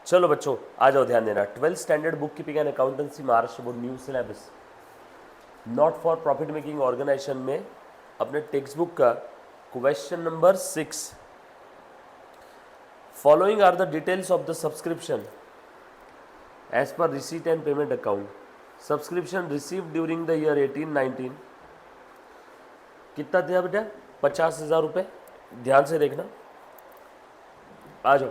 चलो बच्चों आ जाओ, ध्यान देना। 12th standard book keeping and accountancy Maharashtra board new syllabus not for profit making organisation में अपने टेक्स्ट बुक का question number 6, following are the details of the subscription as per receipt and payment account. Subscription receive during the year 18-19 कितना दिया बेटा? 50,000 रुपये। ध्यान से देखना, आ जाओ।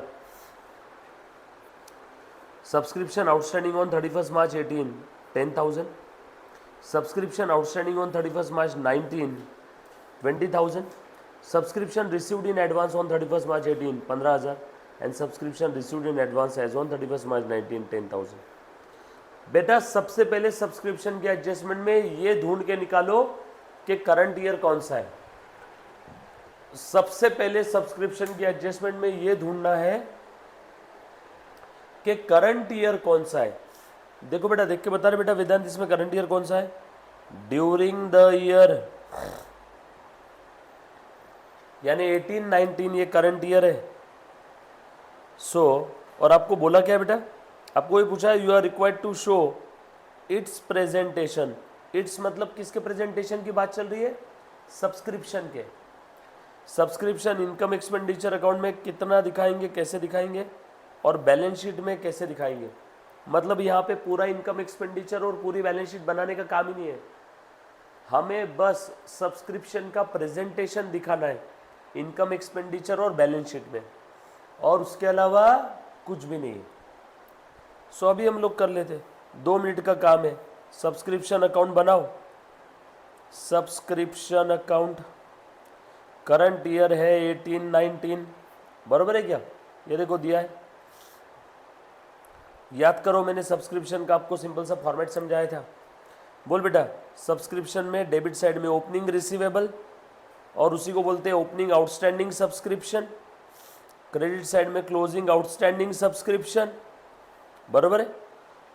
Subscription outstanding on 31st March 18, 10,000। Subscription outstanding on 31st March 19, 20,000। Subscription received in advance on 31st March 18, 15,000। And subscription received in advance as on 31st March 19, 10,000। बेटा सबसे पहले सब्सक्रिप्शन के एडजस्टमेंट में ये ढूंढ के निकालो कि करंट ईयर कौन सा है। सबसे पहले सब्सक्रिप्शन के एडजस्टमेंट में ये ढूंढना है कि करंट ईयर कौन सा है। देखो बेटा, देख के बता रहे बेटा वेदांत, इसमें करंट ईयर कौन सा है? ड्यूरिंग द ईयर, यानी 18-19 ये करंट ईयर है। सो और आपको बोला क्या है बेटा? आपको ये पूछा है you are required to show its presentation. Its मतलब किसके प्रेजेंटेशन की बात चल रही है? सब्सक्रिप्शन के। सब्सक्रिप्शन इनकम एक्सपेंडिचर अकाउंट में कितना दिखाएंगे, कैसे दिखाएंगे, और बैलेंस शीट में कैसे दिखाएंगे। मतलब यहाँ पे पूरा इनकम एक्सपेंडिचर और पूरी बैलेंस शीट बनाने का काम ही नहीं है, हमें बस सब्सक्रिप्शन का प्रेजेंटेशन दिखाना है इनकम एक्सपेंडिचर और बैलेंस शीट में, और उसके अलावा कुछ भी नहीं है। सो अभी हम लोग कर लेते, 2 मिनट का काम है। सब्सक्रिप्शन अकाउंट बनाओ। सब्सक्रिप्शन अकाउंट करंट ईयर है 18-19, बरोबर है क्या? ये देखो दिया है, याद करो मैंने सब्सक्रिप्शन का आपको सिंपल सा फॉर्मेट समझाया था। बोल बेटा, सब्सक्रिप्शन में डेबिट साइड में ओपनिंग रिसीवेबल और उसी को बोलते हैं opening outstanding subscription, credit side में क्लोजिंग आउटस्टैंडिंग सब्सक्रिप्शन, बरोबर है।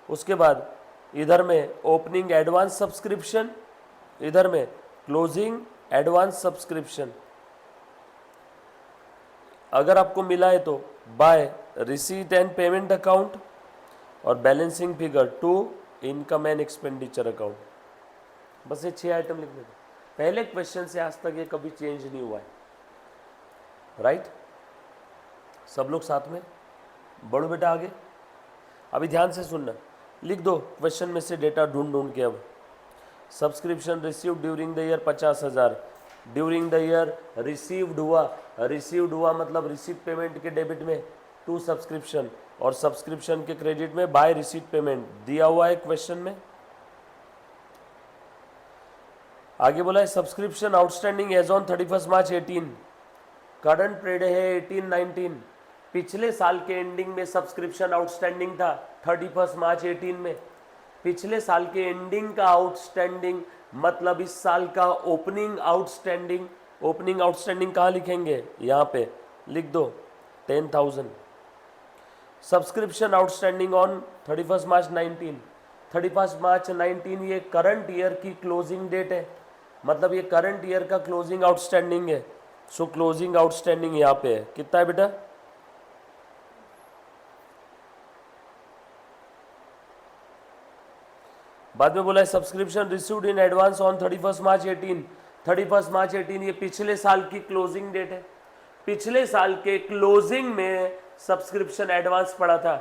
उसके बाद इधर में ओपनिंग एडवांस सब्सक्रिप्शन, इधर में क्लोजिंग एडवांस सब्सक्रिप्शन। अगर आपको मिला है तो by receipt and payment account और balancing figure to income and expenditure account. बस ये 6 आइटम लिख देते। पहले क्वेश्चन से आज तक ये कभी चेंज नहीं हुआ है, राइट? सब लोग साथ में बढ़ो बेटा आगे। अभी ध्यान से सुनना, लिख दो क्वेश्चन में से डेटा ढूंढ ढूंढ के। अब subscription receive during the year 50,000, during the year received हुआ मतलब रिसीव पेमेंट के डेबिट में टू सब्सक्रिप्शन और सब्सक्रिप्शन के क्रेडिट में बाय रिसीट पेमेंट दिया हुआ है क्वेश्चन में। आगे बोला है subscription outstanding as on 31st March 18, current period है 18-19। पिछले साल के एंडिंग में सब्सक्रिप्शन आउटस्टैंडिंग था 31st March 18 में। पिछले साल के एंडिंग का आउटस्टैंडिंग मतलब इस साल का ओपनिंग आउटस्टैंडिंग। ओपनिंग आउटस्टैंडिंग कहाँ लिखेंगे? यहाँ पे लिख दो 10,000। Subscription outstanding on 31st March 19, 31st March 19 ये करंट ईयर की क्लोजिंग डेट है, मतलब ये करंट ईयर का क्लोजिंग आउटस्टैंडिंग है। सो क्लोजिंग आउटस्टैंडिंग यहाँ पे है, कितना है बेटा? बाद में बोला है subscription received in advance on 31st March 18, 31st March 18 ये पिछले साल की क्लोजिंग डेट है। पिछले साल के क्लोजिंग में सब्सक्रिप्शन एडवांस पड़ा था,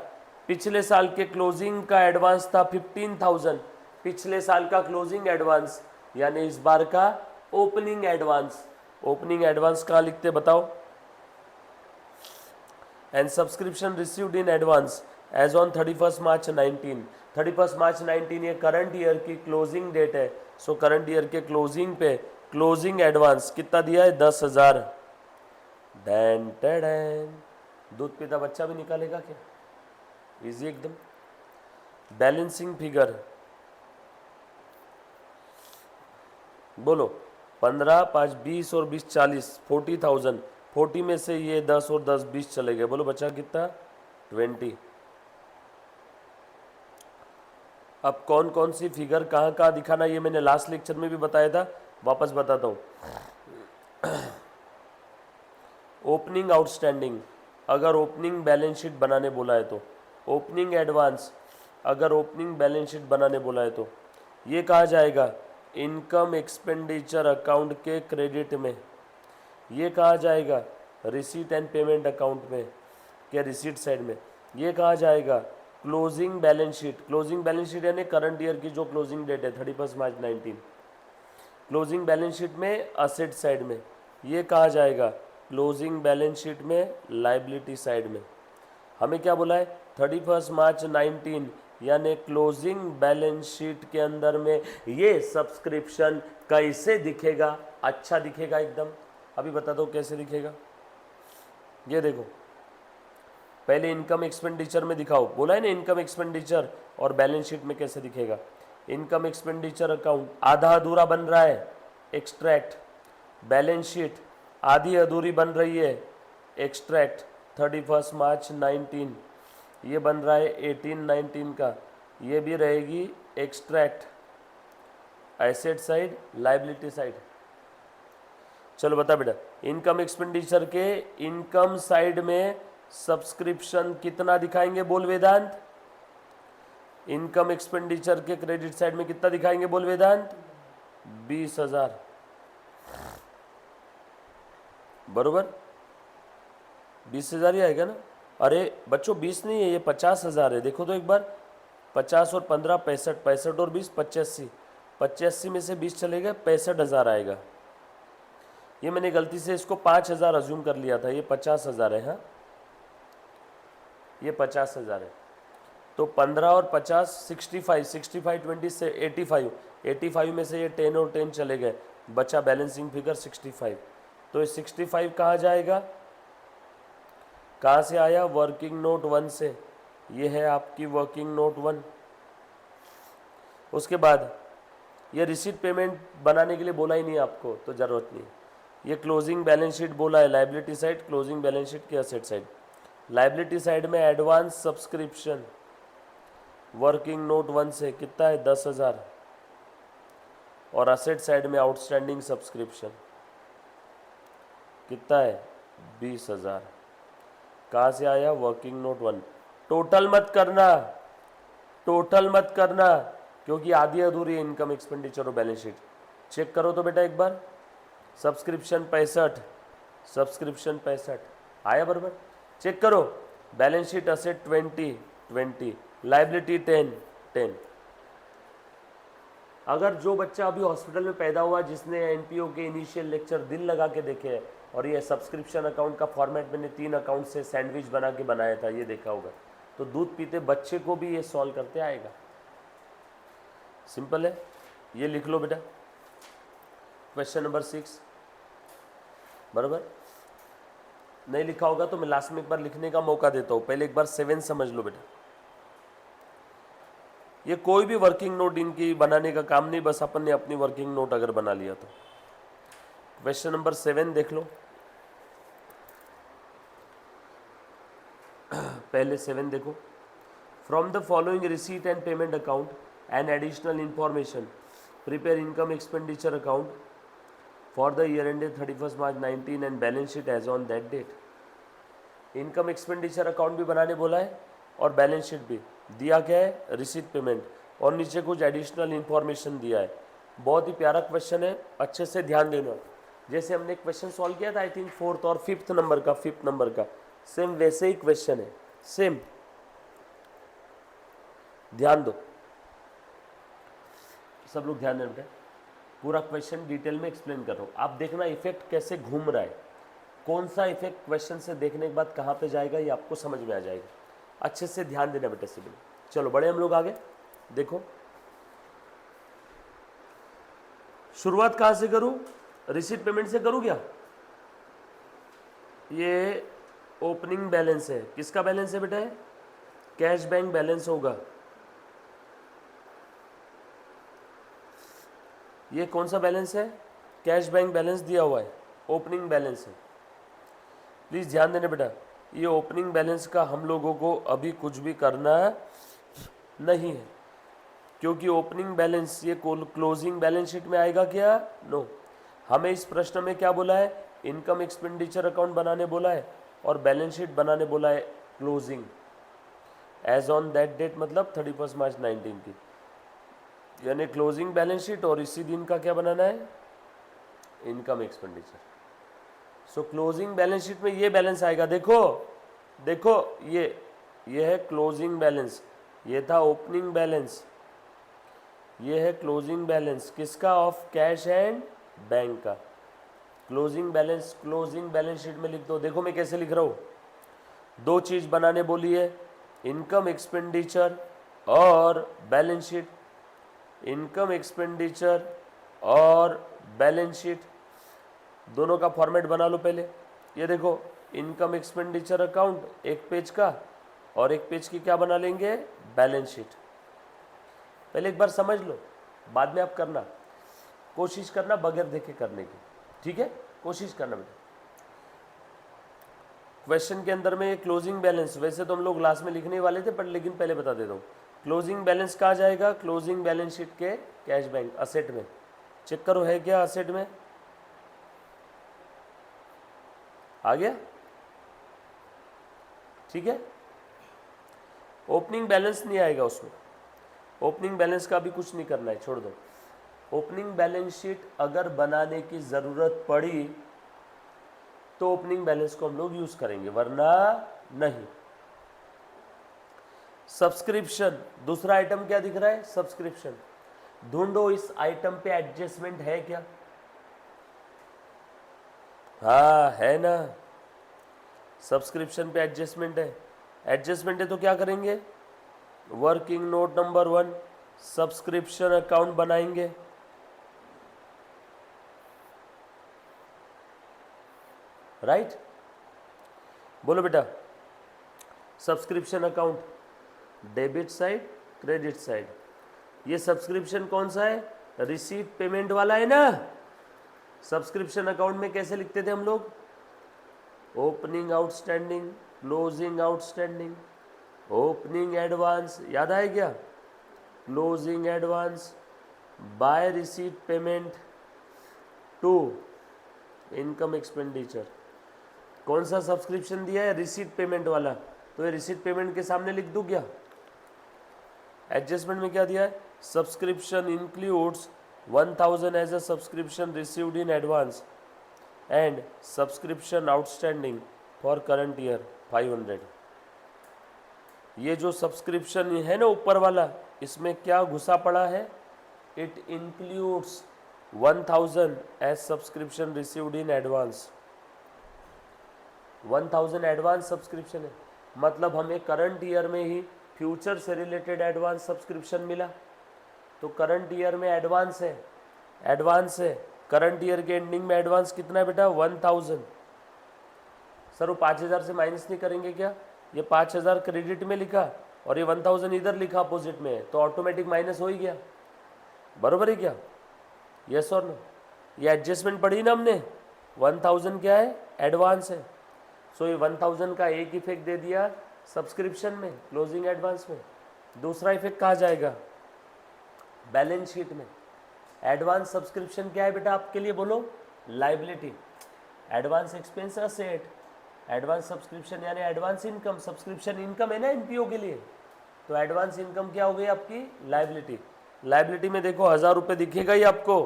पिछले साल के क्लोजिंग का एडवांस था 15,000, पिछले साल का क्लोजिंग एडवांस यानी इस बार का ओपनिंग एडवांस। ओपनिंग एडवांस कहाँ लिखते बताओ? And subscription received in advance as on 31st March 19, 31st March 19 ये करंट ईयर की क्लोजिंग डेट है। सो करंट ईयर के क्लोजिंग पे क्लोजिंग एडवांस कितना दिया है? 10,000। डैन टैडैन, दूध पीता बच्चा भी निकालेगा क्या? इजी एकदम। बैलेंसिंग फिगर बोलो, 15, 5, 20 और 20, 40, 40,000। 40 में से ये 10 और 10, 20 चले गए। बोलो बच्चा कितना? 20। अब कौन कौन सी फिगर कहाँ कहाँ दिखाना ये मैंने लास्ट लेक्चर में भी बताया था, वापस बताता हूँ। ओपनिंग आउटस्टैंडिंग, अगर ओपनिंग बैलेंस शीट बनाने बोला है तो ओपनिंग एडवांस, अगर ओपनिंग बैलेंस शीट बनाने बोला है तो ये कहा जाएगा इनकम एक्सपेंडिचर अकाउंट के क्रेडिट में, ये कहा जाएगा रिसीट एंड पेमेंट अकाउंट में क्या रिसीट साइड में, ये कहा जाएगा closing balance sheet. Closing balance sheet यानी करंट ईयर की जो क्लोजिंग डेट है 31 मार्च 19, क्लोजिंग बैलेंस शीट में असेट साइड में, ये कहा जाएगा क्लोजिंग बैलेंस शीट में लाइबिलिटी साइड में। हमें क्या बोला है 31 मार्च 19 यानी क्लोजिंग बैलेंस शीट के अंदर में ये सब्सक्रिप्शन कैसे दिखेगा, अच्छा दिखेगा एकदम। अभी बता दो कैसे दिखेगा। ये देखो पहले इनकम एक्सपेंडिचर में दिखाओ, बोला है ना इनकम एक्सपेंडिचर और बैलेंस शीट में कैसे दिखेगा। इनकम एक्सपेंडिचर अकाउंट आधा अधूरा बन रहा है, एक्सट्रैक्ट। बैलेंस शीट आधी अधूरी बन रही है, एक्सट्रैक्ट। 31 मार्च 19 ये बन रहा है 18-19 का, ये भी रहेगी extract. Asset side liability side. चलो बता बेटा, इनकम एक्सपेंडिचर के इनकम साइड में सब्सक्रिप्शन कितना दिखाएंगे बोल वेदांत। इनकम एक्सपेंडिचर के क्रेडिट साइड में कितना दिखाएंगे बोल वेदांत, 20,000 बरोबर। 20,000 ही आएगा ना। अरे बच्चों 20 नहीं है ये 50,000 है। देखो तो एक बार 50 और 15 65, 65 और 20 85, 85 में से 20 चले गए 65,000 आएगा। ये मैंने गलती से इसको 5,000 अज्यूम कर लिया था, ये 50,000 है। हाँ ये 50,000 है। तो 15 और 50 65, 65 20 से 85, 85 में से ये 10 और 10 चले गए, बचा बैलेंसिंग फिगर 65। तो ये 65 कहाँ जाएगा, कहाँ से आया, वर्किंग नोट 1 से। ये है आपकी वर्किंग नोट 1। उसके बाद ये रिसीट पेमेंट बनाने के लिए बोला ही नहीं आपको तो ज़रूरत नहीं। ये क्लोजिंग बैलेंस शीट बोला है, liability side, closing balance sheet की असेट साइड। लाइबिलिटी साइड में एडवांस सब्सक्रिप्शन वर्किंग नोट 1 से कितना है 10,000, और असेट साइड में आउटस्टैंडिंग सब्सक्रिप्शन कितना है 20,000। कहाँ से आया, वर्किंग नोट 1। टोटल मत करना, टोटल मत करना, क्योंकि आधी अधूरी इनकम एक्सपेंडिचर और बैलेंस शीट। चेक करो तो बेटा एक बार, सब्सक्रिप्शन 65, सब्सक्रिप्शन 65 आया बराबर। चेक करो बैलेंस शीट असेट 20, लाइबिलिटी 10। अगर जो बच्चा अभी हॉस्पिटल में पैदा हुआ जिसने एनपीओ के इनिशियल लेक्चर दिल लगा के देखे हैं, और ये सब्सक्रिप्शन अकाउंट का फॉर्मेट मैंने 3 अकाउंट से सैंडविच बना के बनाया था, ये देखा होगा, तो दूध पीते बच्चे को भी ये सॉल्व करते आएगा। सिंपल है, ये लिख लो बेटा क्वेश्चन नंबर 6 बराबर। नहीं लिखा होगा तो मैं लास्ट में एक बार लिखने का मौका देता हूँ, पहले एक बार 7 समझ लो बेटा। ये कोई भी वर्किंग नोट इनकी बनाने का काम नहीं, बस अपन ने अपनी वर्किंग नोट अगर बना लिया तो। क्वेश्चन नंबर 7 देख लो, पहले 7 देखो। From the following receipt and payment account and additional information prepare income expenditure account for the year ended 31 March 19 and balance sheet as on that date. Income expenditure account भी बनाने बोला है और balance sheet भी दिया गया है, receipt payment, और नीचे कुछ एडिशनल इंफॉर्मेशन दिया है। बहुत ही प्यारा क्वेश्चन है, अच्छे से ध्यान देना। जैसे हमने क्वेश्चन सॉल्व किया था आई थिंक 4th और 5th नंबर का, सेम वैसे ही क्वेश्चन है, सेम। ध्यान दो सब लोग, ध्यान देना, पूरा क्वेश्चन डिटेल में एक्सप्लेन कर रहा हूँ। आप देखना इफेक्ट कैसे घूम रहा है, कौन सा इफेक्ट क्वेश्चन से देखने के बाद कहाँ पे जाएगा ये आपको समझ में आ जाएगा। अच्छे से ध्यान देना बेटे सिविल। चलो बड़े हम लोग आगे देखो, शुरुआत कहाँ से करूँ, रिसीट पेमेंट से करूँ क्या। ये ओपनिंग बैलेंस है, किसका बैलेंस है बेटा, कैश बैंक बैलेंस होगा। ये कौन सा बैलेंस है, कैश बैंक बैलेंस दिया हुआ है, ओपनिंग बैलेंस है। प्लीज़ ध्यान देना बेटा, ये ओपनिंग बैलेंस का हम लोगों को अभी कुछ भी करना नहीं है, क्योंकि ओपनिंग बैलेंस ये क्लोजिंग बैलेंस शीट में आएगा क्या, नो। हमें इस प्रश्न में क्या बोला है, इनकम एक्सपेंडिचर अकाउंट बनाने बोला है और बैलेंस शीट बनाने बोला है closing. As on that date मतलब 31 मार्च 19 की, यानी क्लोजिंग बैलेंस शीट और इसी दिन का क्या बनाना है, इनकम एक्सपेंडिचर। सो क्लोजिंग बैलेंस शीट में ये बैलेंस आएगा, देखो देखो ये है क्लोजिंग बैलेंस, ये था ओपनिंग बैलेंस, ये है क्लोजिंग बैलेंस किसका, ऑफ कैश एंड बैंक का। क्लोजिंग बैलेंस शीट में लिख दो। देखो मैं कैसे लिख रहा हूँ, दो चीज़ बनाने बोली है, इनकम एक्सपेंडिचर और बैलेंस शीट, इनकम एक्सपेंडिचर और बैलेंस शीट, दोनों का फॉर्मेट बना लो पहले। ये देखो इनकम एक्सपेंडिचर अकाउंट एक पेज का और एक पेज की क्या बना लेंगे, बैलेंस शीट। पहले एक बार समझ लो, बाद में आप करना, कोशिश करना बगैर देखे करने की, ठीक है, कोशिश करना बेटा। क्वेश्चन के अंदर में क्लोजिंग बैलेंस वैसे तो हम लोग लास्ट में लिखने वाले थे, पर लेकिन पहले बता देता हूँ, क्लोजिंग बैलेंस कहाँ जाएगा, क्लोजिंग बैलेंस शीट के कैश बैंक असेट में। चेक करो है क्या असेट में, आ गया, ठीक है। ओपनिंग बैलेंस नहीं आएगा उसमें, ओपनिंग बैलेंस का भी कुछ नहीं करना है, छोड़ दो। ओपनिंग बैलेंस शीट अगर बनाने की ज़रूरत पड़ी तो ओपनिंग बैलेंस को हम लोग यूज़ करेंगे, वरना नहीं। सब्सक्रिप्शन, दूसरा आइटम क्या दिख रहा है, सब्सक्रिप्शन। ढूंढो इस आइटम पे एडजस्टमेंट है क्या, हाँ है ना, सब्सक्रिप्शन पे एडजस्टमेंट है। एडजस्टमेंट है तो क्या करेंगे, working note number 1 subscription account बनाएंगे, राइट बोलो बेटा। Subscription account debit side credit side, ये सब्सक्रिप्शन कौन सा है, रिसीट पेमेंट वाला है ना। सब्सक्रिप्शन अकाउंट में कैसे लिखते थे हम लोग, opening outstanding, closing outstanding, opening advance, याद आए क्या, closing advance, by receipt payment to income expenditure. कौन सा सब्सक्रिप्शन दिया है, रिसीट पेमेंट वाला, तो ये रिसीट पेमेंट के सामने लिख दूं क्या। एडजस्टमेंट में क्या दिया है, subscription includes 1000 as a subscription received in advance and subscription outstanding for current year 500। ये जो सब्सक्रिप्शन है ना ऊपर वाला, इसमें क्या घुसा पड़ा है, it includes 1000 as subscription received in advance. 1000 advance subscription है, मतलब हमें करंट ईयर में ही फ्यूचर से रिलेटेड एडवांस सब्सक्रिप्शन मिला, तो करंट ईयर में एडवांस है, एडवांस है, करंट ईयर के एंडिंग में एडवांस कितना है बेटा, 1000। सर वो 5000 से माइनस नहीं करेंगे क्या, ये 5000 क्रेडिट में लिखा और ये 1000 इधर लिखा अपोजिट में, तो ऑटोमेटिक माइनस हो ही गया, बरोबर है क्या, यस और नो। ये एडजस्टमेंट पढ़ी ना हमने, 1000 क्या है, एडवांस है, सो ये 1000 का एक इफेक्ट दे दिया सब्सक्रिप्शन में, क्लोजिंग एडवांस में। दूसरा इफेक्ट कहाँ जाएगा, बैलेंस शीट में। एडवांस सब्सक्रिप्शन क्या है बेटा आपके लिए, बोलो, liability. Advance expense asset, advance subscription यानी एडवांस इनकम, सब्सक्रिप्शन इनकम है ना एनपीओ के लिए, तो एडवांस इनकम क्या हो गई आपकी, लाइबिलिटी। लाइबिलिटी में देखो 1000 रुपये दिखेगा ही आपको,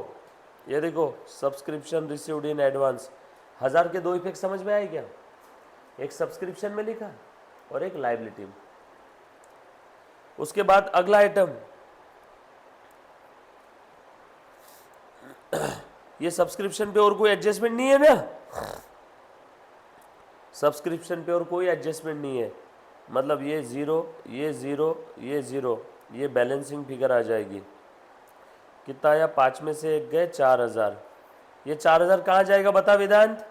ये देखो सब्सक्रिप्शन रिसीव्ड इन एडवांस। 1000 के दो इफेक्ट समझ में आए क्या, एक सब्सक्रिप्शन में लिखा और एक लाइबिलिटी में। उसके बाद अगला आइटम, ये सब्सक्रिप्शन पे और कोई एडजस्टमेंट नहीं है ना, सब्सक्रिप्शन पे और कोई एडजस्टमेंट नहीं है, मतलब ये ज़ीरो, ये ज़ीरो, ये ज़ीरो, ये बैलेंसिंग फिगर आ जाएगी। कितना आया, 5 में से एक गए, 4000। ये 4000 कहाँ जाएगा बता वेदांत,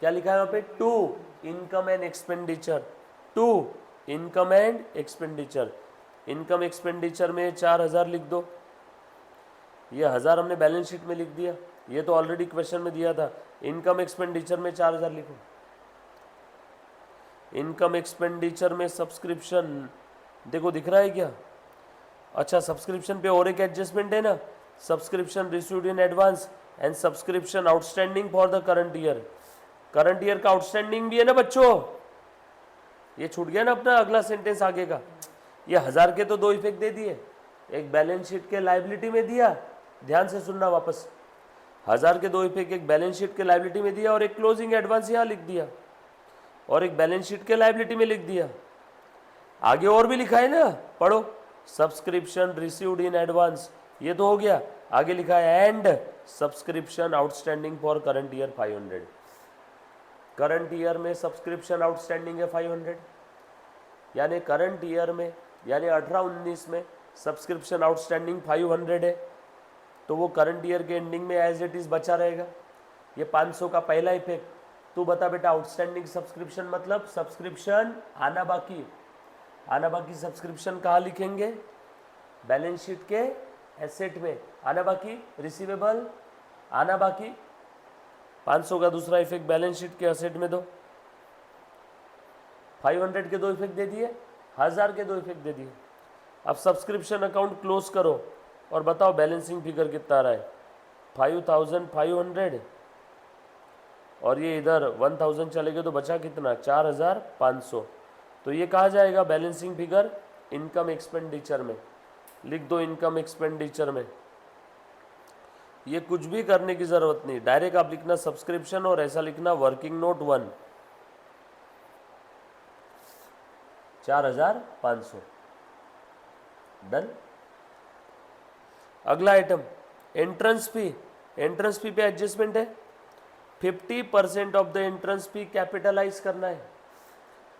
क्या लिखा है वहाँ पे, to income and expenditure, to income and expenditure. Income expenditure में 4000 लिख दो, ये 1000 हमने बैलेंस शीट में लिख दिया, ये तो ऑलरेडी क्वेश्चन में दिया था। इनकम एक्सपेंडिचर में 4000 लिखो, इनकम एक्सपेंडिचर में सब्सक्रिप्शन देखो दिख रहा है क्या, अच्छा सब्सक्रिप्शन पे और एक एडजस्टमेंट है ना, subscription received in advance and subscription outstanding for the current year. Current year का आउटस्टैंडिंग भी है ना बच्चों, ये छूट गया ना अपना अगला सेंटेंस आगे का। ये 1000 के तो 2 इफेक्ट दे दिए, एक बैलेंस शीट के लायबिलिटी में दिया, ध्यान से सुनना वापस, 1000 के 2 इफेक्ट एक बैलेंस शीट के लायबिलिटी में दिया और एक क्लोजिंग एडवांस यहाँ लिख दिया और एक बैलेंस शीट के लायबिलिटी में लिख दिया। आगे और भी लिखा है ना, पढ़ो, सब्सक्रिप्शन रिसीव्ड इन एडवांस, ये तो हो गया। आगे लिखा है and subscription outstanding for current year 500। Current year में सब्सक्रिप्शन आउटस्टैंडिंग है 500, यानी करंट ईयर में यानी 18-19 में सब्सक्रिप्शन आउटस्टैंडिंग 500 है, तो वो करंट ईयर के एंडिंग में एज इट इज बचा रहेगा। ये 500 का पहला इफेक्ट। तू बता बेटा, आउटस्टैंडिंग सब्सक्रिप्शन मतलब सब्सक्रिप्शन आना बाकी, आना बाकी सब्सक्रिप्शन कहाँ लिखेंगे? बैलेंस शीट के एसेट में। आना बाकी रिसीवेबल, आना बाकी 500 का दूसरा इफेक्ट बैलेंस शीट के एसेट में दो। 500 के 2 इफेक्ट दे दिए, 1000 के 2 इफेक्ट दे दिए। अब सब्सक्रिप्शन अकाउंट क्लोज करो और बताओ बैलेंसिंग फिगर कितना आ रहा है? 5500 और ये इधर 1000 चले गए तो बचा कितना? 4500। तो ये कहा जाएगा बैलेंसिंग फिगर इनकम एक्सपेंडिचर में। लिख दो इनकम एक्सपेंडिचर में। ये कुछ भी करने की जरूरत नहीं, डायरेक्ट आप लिखना सब्सक्रिप्शन और ऐसा लिखना वर्किंग नोट 1 4500। डन। अगला item entrance fee. Entrance fee पे एडजस्टमेंट है, 50% of the entrance fee capitalise करना है,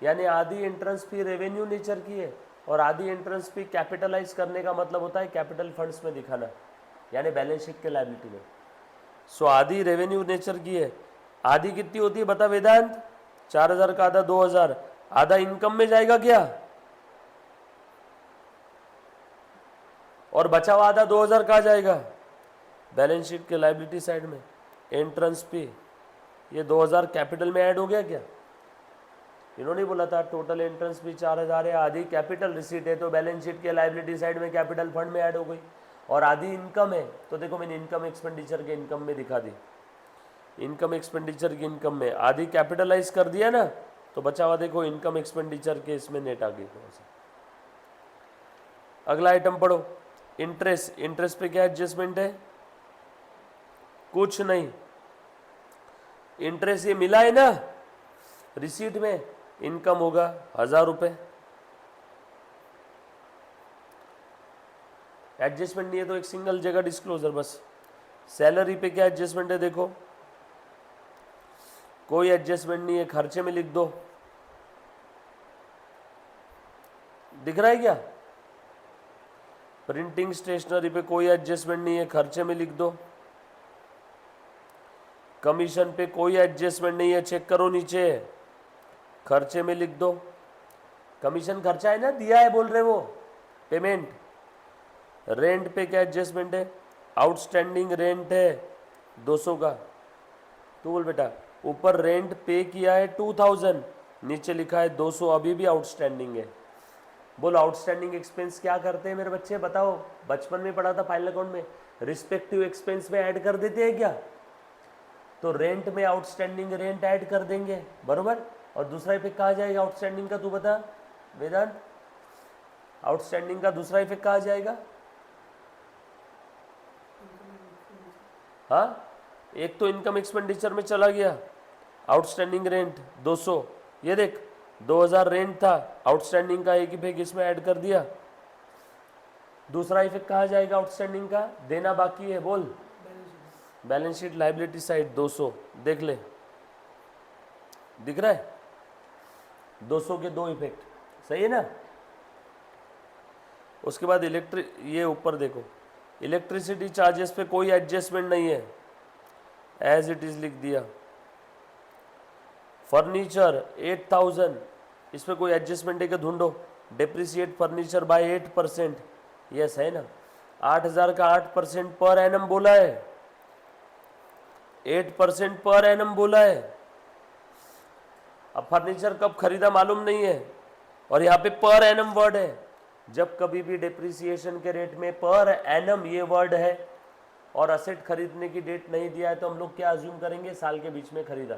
यानी आधी एंट्रेंस फी रेवेन्यू नेचर की है और आधी एंट्रेंस फी कैपिटलाइज करने का मतलब होता है कैपिटल फंड्स में दिखाना, यानी बैलेंस शीट के लायबिलिटी में। सो आधी रेवेन्यू नेचर की है। आधी कितनी होती है बता वेदांत? 4000 का आधा 2000, आधा इनकम में जाएगा क्या? और बचा हुआ आधा 2000 कहाँ जाएगा? बैलेंस शीट के लायबिलिटी साइड में। एंट्रेंस फी ये 2000 कैपिटल में ऐड हो गया क्या? इन्होंने बोला था टोटल एंट्रेंस फी 4000 है, आधी कैपिटल रिसीट है तो बैलेंस शीट के लायबिलिटी साइड में कैपिटल फंड में ऐड हो गई, और आधी इनकम है तो देखो मैंने इनकम एक्सपेंडिचर के इनकम में दिखा दी। इनकम एक्सपेंडिचर की इनकम में आधी कैपिटलाइज कर दिया ना, तो बचा हुआ देखो इनकम एक्सपेंडिचर के इसमें नेट आ गई। अगला आइटम पढ़ो, इंटरेस्ट। इंटरेस्ट पे क्या एडजस्टमेंट है? कुछ नहीं। इंटरेस्ट ये मिला है ना रिसीट में, इनकम होगा 1000 रुपये। एडजस्टमेंट नहीं है तो एक सिंगल जगह डिस्क्लोजर बस। सैलरी पे क्या एडजस्टमेंट है? देखो कोई एडजस्टमेंट नहीं है, खर्चे में लिख दो। दिख रहा है क्या? प्रिंटिंग स्टेशनरी पे कोई एडजस्टमेंट नहीं है, खर्चे में लिख दो। कमीशन पे कोई एडजस्टमेंट नहीं है, चेक करो नीचे, खर्चे में लिख दो। कमीशन खर्चा है ना, दिया है बोल रहे वो पेमेंट। रेंट पे क्या एडजस्टमेंट है? आउटस्टैंडिंग रेंट है 200 का। तू बोल बेटा, ऊपर रेंट पे किया है 2000, नीचे लिखा है 200, अभी भी आउटस्टैंडिंग है। बोलो आउटस्टैंडिंग एक्सपेंस क्या करते हैं मेरे बच्चे? बताओ, बचपन में पढ़ा था फाइनल अकाउंट में, रिस्पेक्टिव एक्सपेंस में ऐड कर देते हैं क्या? तो रेंट में आउटस्टैंडिंग रेंट ऐड कर देंगे, बरोबर। और दूसरा इफेक्ट कहा जाएगा आउटस्टैंडिंग का? तू बता वेदांत, आउटस्टैंडिंग का दूसरा इफेक्ट कहा जाएगा? हाँ, एक तो इनकम एक्सपेंडिचर में चला गया, आउटस्टैंडिंग रेंट 200, ये देख 2000 रेंट था, आउटस्टैंडिंग का एक इफेक्ट इसमें ऐड कर दिया। दूसरा इफेक्ट कहा जाएगा आउटस्टैंडिंग का? देना बाकी है, बोल। बैलेंस शीट लायबिलिटी साइड 200, देख ले, दिख रहा है? 200 के 2 इफेक्ट, सही है ना? उसके बाद ये ऊपर देखो, इलेक्ट्रिसिटी चार्जेस पे कोई एडजस्टमेंट नहीं है, एज इट इज लिख दिया। फर्नीचर 8000, इस पर कोई एडजस्टमेंट है क्या? ढूंढो। डेप्रिसिएट फर्नीचर बाय 8%, यस है ना। 8000 का 8% पर एनम बोला है, 8% पर एनम बोला है। अब फर्नीचर कब खरीदा मालूम नहीं है, और यहाँ पे पर एनम वर्ड है। जब कभी भी डेप्रिसिएशन के रेट में पर एनम ये वर्ड है और असेट खरीदने की डेट नहीं दिया है, तो हम लोग क्या अज्यूम करेंगे? साल के बीच में खरीदा।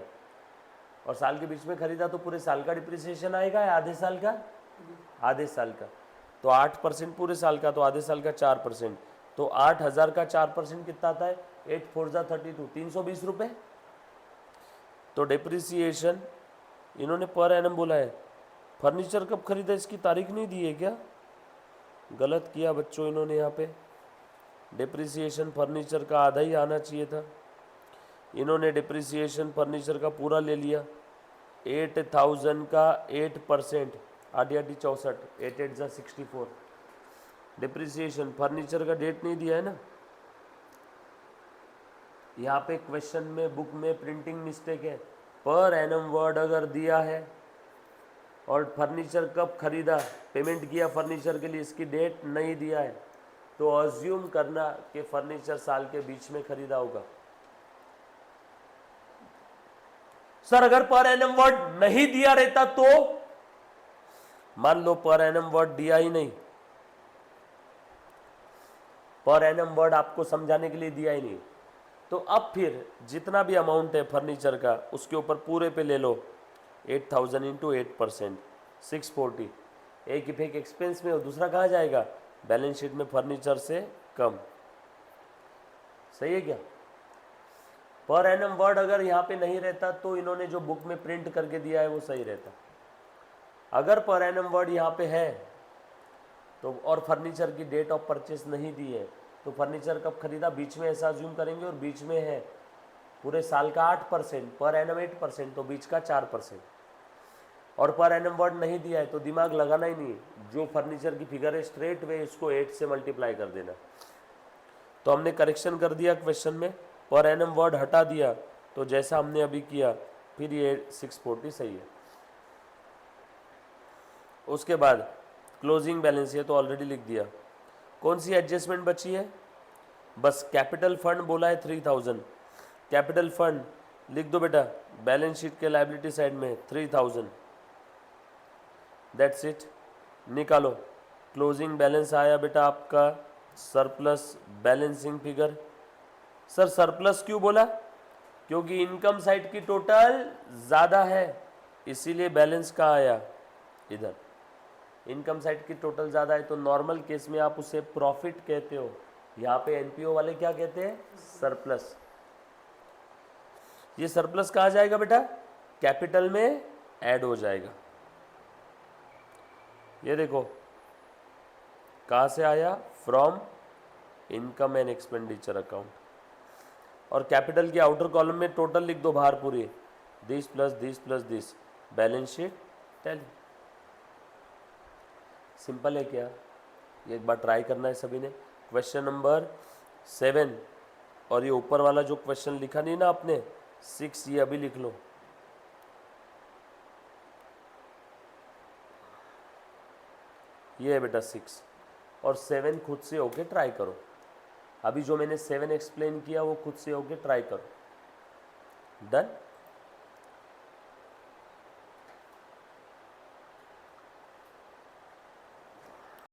और साल के बीच में खरीदा तो पूरे साल का डिप्रिसिएशन आएगा या आधे साल का? आधे साल का। तो 8% पूरे साल का, तो आधे साल का 4%, तो 8,000 का 4% कितना आता है? 8 4 जा 32, 320 रुपये। तो डिप्रिसिएशन इन्होंने पर एनम बोला है। फर्नीचर कब खरीदा इसकी तारीख नहीं दी है क्या? गलत किया बच्चों इन्होंने यहाँ पे। डिप्रिसिएशन फर्नीचर का आधा ही आना चाहिए था। इन्होंने डिप्रिसिएशन फर्नीचर का पूरा ले लिया। 8,000 का 8%, 8 8 64, 8 8 जा 64। डिप्रिसिएशन फर्नीचर का डेट नहीं दिया है ना। यहाँ पे क्वेश्चन में बुक में प्रिंटिंग मिस्टेक है। पर एनम वर्ड अगर दिया है और फर्नीचर कब खरीदा, पेमेंट किया फर्नीचर के लिए, इसकी डेट नहीं दिया है, तो अज्यूम करना कि फर्नीचर साल के बीच में खरीदा होगा। सर अगर पर एनम वर्ड नहीं दिया रहता तो? मान लो पर एनम वर्ड दिया ही नहीं, पर एनम वर्ड आपको समझाने के लिए दिया ही नहीं, तो अब फिर जितना भी अमाउंट है फर्नीचर का उसके ऊपर पूरे पे ले लो 8,000 इंटू 8%, 640। एक इफेक्ट एक्सपेंस में और दूसरा कहाँ जाएगा? बैलेंस शीट में फर्नीचर से कम। सही है क्या? पर एनम वर्ड अगर यहाँ पे नहीं रहता तो इन्होंने जो बुक में प्रिंट करके दिया है वो सही रहता। अगर पर एनम वर्ड यहाँ पे है तो और फर्नीचर की डेट ऑफ परचेस नहीं दी है, तो फर्नीचर कब खरीदा बीच में ऐसा अज्यूम करेंगे, और बीच में है पूरे साल का 8%, पर एनम 8%, तो बीच का 4%। और पर एनम वर्ड नहीं दिया है तो दिमाग लगाना ही नहीं, जो फर्नीचर की फिगर है स्ट्रेट वे इसको 8 से मल्टीप्लाई कर देना। तो हमने करेक्शन कर दिया क्वेश्चन में, पर एनम वर्ड हटा दिया, तो जैसा हमने अभी किया, फिर ये 640 सही है। उसके बाद क्लोजिंग बैलेंस, ये तो ऑलरेडी लिख दिया। कौन सी एडजस्टमेंट बची है? बस कैपिटल फंड बोला है 3,000, कैपिटल फंड लिख दो बेटा बैलेंस शीट के लायबिलिटी साइड में 3,000, दैट्स इट। निकालो क्लोजिंग बैलेंस आया बेटा आपका surplus balancing figure. Sir surplus क्यों बोला? क्योंकि इनकम साइड की टोटल ज़्यादा है, इसीलिए बैलेंस कहाँ आया? इधर। इनकम साइड की टोटल ज़्यादा है तो नॉर्मल केस में आप उसे प्रॉफिट कहते हो, यहाँ पे एनपीओ वाले क्या कहते हैं? सरप्लस। ये सरप्लस कहाँ जाएगा बेटा? कैपिटल में ऐड हो जाएगा। ये देखो कहाँ से आया? From income and expenditure account. और कैपिटल के आउटर कॉलम में टोटल लिख दो बाहर पूरी, this plus this plus this, balance sheet tally. Simple है क्या? ये एक बार ट्राई करना है सभी ने। क्वेश्चन नंबर 7 और ये ऊपर वाला जो क्वेश्चन लिखा नहीं ना आपने 6, ये अभी लिख लो। ये है बेटा 6 और 7 खुद से होके ट्राई करो। अभी जो मैंने 7 एक्सप्लेन किया वो खुद से होके ट्राई करो। डन।